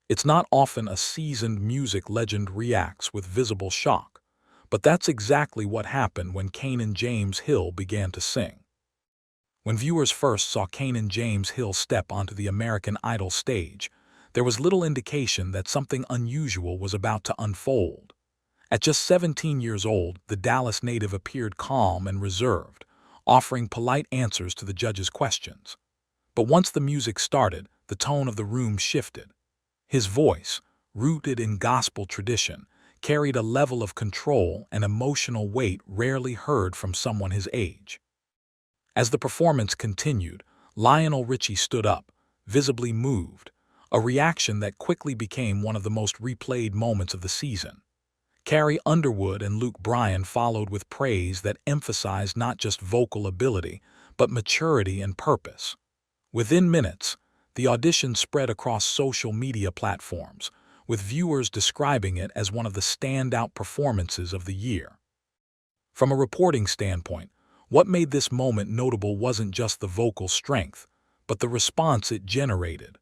It's not often a seasoned music legend reacts with visible shock, but that's exactly what happened when Canaan James Hill began to sing. When viewers first saw Canaan James Hill step onto the American Idol stage, there was little indication that something unusual was about to unfold. At just 17 years old, the Dallas native appeared calm and reserved, offering polite answers to the judges' questions. But once the music started, the tone of the room shifted. His voice, rooted in gospel tradition, carried a level of control and emotional weight rarely heard from someone his age. As the performance continued, Lionel Richie stood up, visibly moved, a reaction that quickly became one of the most replayed moments of the season. Carrie Underwood and Luke Bryan followed with praise that emphasized not just vocal ability, but maturity and purpose. Within minutes, the audition spread across social media platforms, with viewers describing it as one of the standout performances of the year. From a reporting standpoint, what made this moment notable wasn't just the vocal strength, but the response it generated.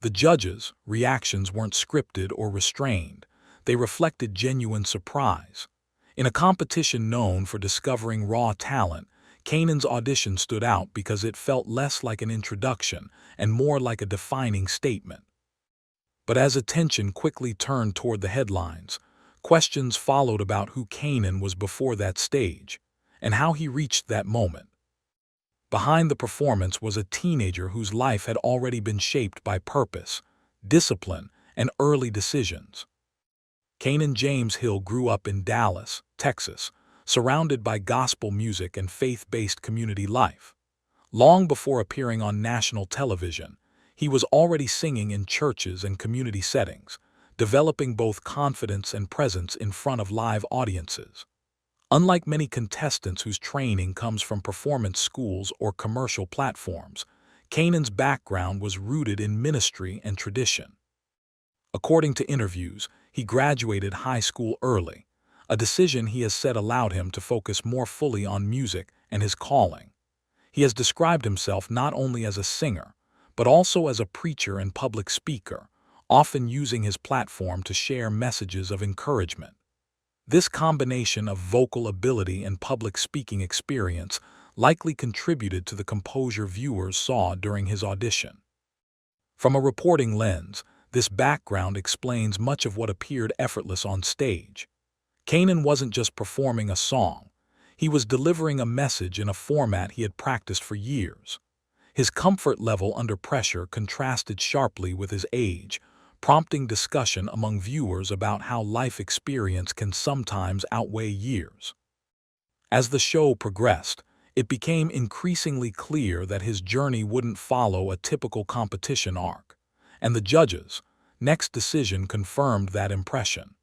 The judges' reactions weren't scripted or restrained. They reflected genuine surprise. In a competition known for discovering raw talent, Canaan's audition stood out because it felt less like an introduction and more like a defining statement. But as attention quickly turned toward the headlines, questions followed about who Canaan was before that stage and how he reached that moment. Behind the performance was a teenager whose life had already been shaped by purpose, discipline, and early decisions. Canaan James Hill grew up in Dallas, Texas, surrounded by gospel music and faith-based community life. Long before appearing on national television, he was already singing in churches and community settings, developing both confidence and presence in front of live audiences. Unlike many contestants whose training comes from performance schools or commercial platforms, Canaan's background was rooted in ministry and tradition. According to interviews, he graduated high school early, a decision he has said allowed him to focus more fully on music and his calling. He has described himself not only as a singer, but also as a preacher and public speaker, often using his platform to share messages of encouragement. This combination of vocal ability and public speaking experience likely contributed to the composure viewers saw during his audition. From a reporting lens, this background explains much of what appeared effortless on stage. Canaan wasn't just performing a song, he was delivering a message in a format he had practiced for years. His comfort level under pressure contrasted sharply with his age, prompting discussion among viewers about how life experience can sometimes outweigh years. As the show progressed, it became increasingly clear that his journey wouldn't follow a typical competition arc, and the judges' next decision confirmed that impression.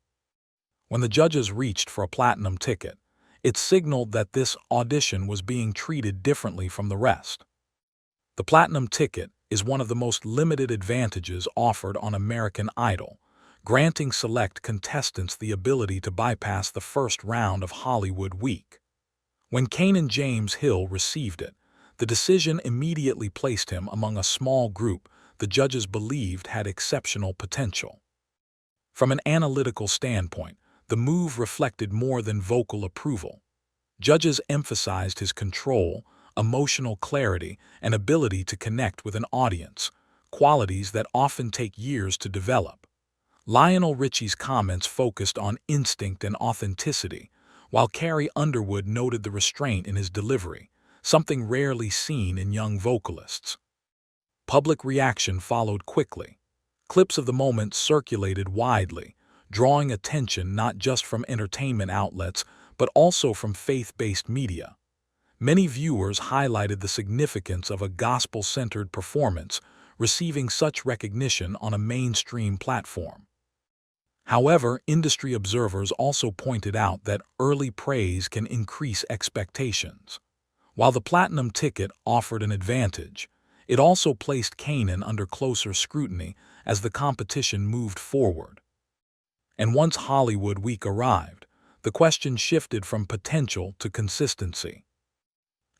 When the judges reached for a platinum ticket, it signaled that this audition was being treated differently from the rest. The platinum ticket is one of the most limited advantages offered on American Idol, granting select contestants the ability to bypass the first round of Hollywood Week. When Canaan James Hill received it, the decision immediately placed him among a small group the judges believed had exceptional potential. From an analytical standpoint, the move reflected more than vocal approval. Judges emphasized his control, emotional clarity, and ability to connect with an audience, qualities that often take years to develop. Lionel Richie's comments focused on instinct and authenticity, while Carrie Underwood noted the restraint in his delivery, something rarely seen in young vocalists. Public reaction followed quickly. Clips of the moment circulated widely, drawing attention not just from entertainment outlets but also from faith-based media. Many viewers highlighted the significance of a gospel-centered performance receiving such recognition on a mainstream platform. However, industry observers also pointed out that early praise can increase expectations. While the platinum ticket offered an advantage, it also placed Canaan under closer scrutiny as the competition moved forward. And once Hollywood Week arrived, the question shifted from potential to consistency.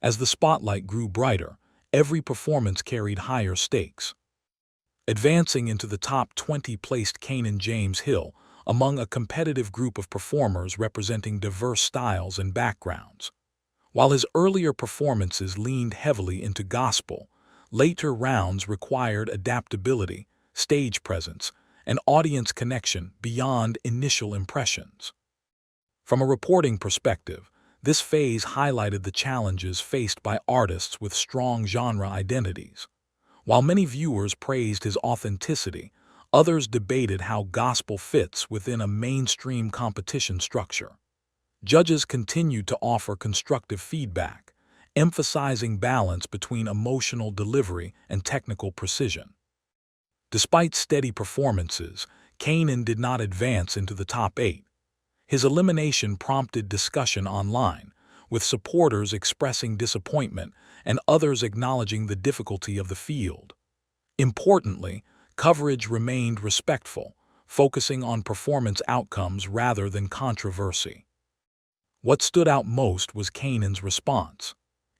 As the spotlight grew brighter, every performance carried higher stakes. Advancing into the top 20 placed Canaan James Hill among a competitive group of performers representing diverse styles and backgrounds. While his earlier performances leaned heavily into gospel, later rounds required adaptability, stage presence, and audience connection beyond initial impressions. From a reporting perspective, this phase highlighted the challenges faced by artists with strong genre identities. While many viewers praised his authenticity, others debated how gospel fits within a mainstream competition structure. Judges continued to offer constructive feedback, emphasizing balance between emotional delivery and technical precision. Despite steady performances, Canaan did not advance into the top 8. His elimination prompted discussion online, with supporters expressing disappointment and others acknowledging the difficulty of the field. Importantly, coverage remained respectful, focusing on performance outcomes rather than controversy. What stood out most was Canaan's response.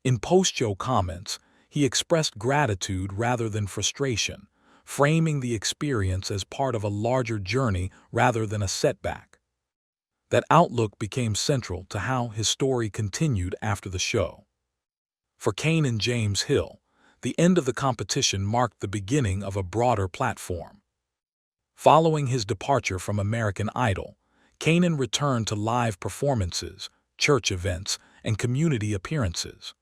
In post-show comments, he expressed gratitude rather than frustration, framing the experience as part of a larger journey rather than a setback. That outlook became central to how his story continued after the show. For Canaan James Hill, the end of the competition marked the beginning of a broader platform. Following his departure from American Idol, Canaan returned to live performances, church events, and community appearances.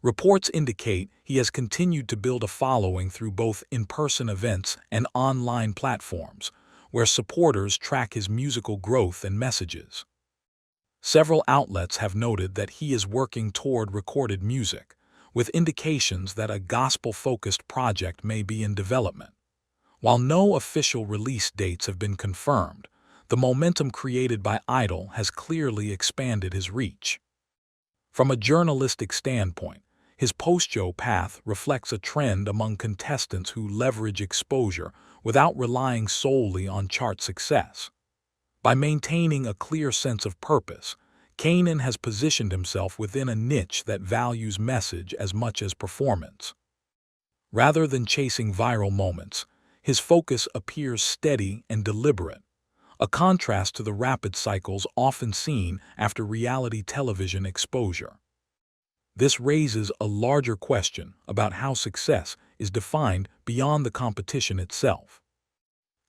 Reports indicate he has continued to build a following through both in-person events and online platforms, where supporters track his musical growth and messages. Several outlets have noted that he is working toward recorded music, with indications that a gospel-focused project may be in development. While no official release dates have been confirmed, the momentum created by Idol has clearly expanded his reach. From a journalistic standpoint, his post-show path reflects a trend among contestants who leverage exposure without relying solely on chart success. By maintaining a clear sense of purpose, Canaan has positioned himself within a niche that values message as much as performance. Rather than chasing viral moments, his focus appears steady and deliberate, a contrast to the rapid cycles often seen after reality television exposure. This raises a larger question about how success is defined beyond the competition itself.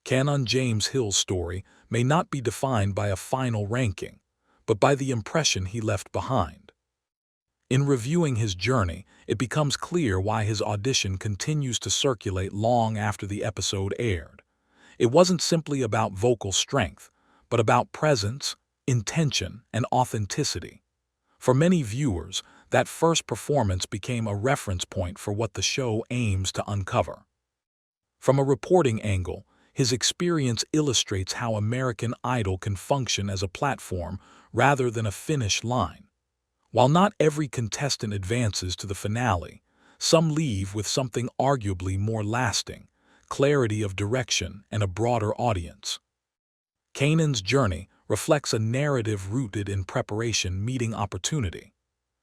Canaan James Hill's story may not be defined by a final ranking, but by the impression he left behind. In reviewing his journey, it becomes clear why his audition continues to circulate long after the episode aired. It wasn't simply about vocal strength, but about presence, intention, and authenticity. For many viewers, that first performance became a reference point for what the show aims to uncover. From a reporting angle, his experience illustrates how American Idol can function as a platform rather than a finish line. While not every contestant advances to the finale, some leave with something arguably more lasting: clarity of direction and a broader audience. Canaan's journey reflects a narrative rooted in preparation meeting opportunity.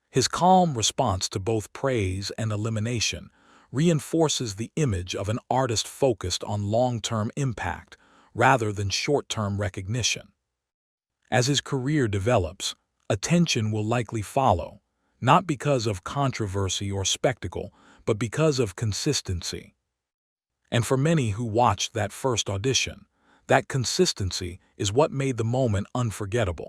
His calm response to both praise and elimination reinforces the image of an artist focused on long-term impact rather than short-term recognition. As his career develops, attention will likely follow, not because of controversy or spectacle, but because of consistency. And for many who watched that first audition, that consistency is what made the moment unforgettable.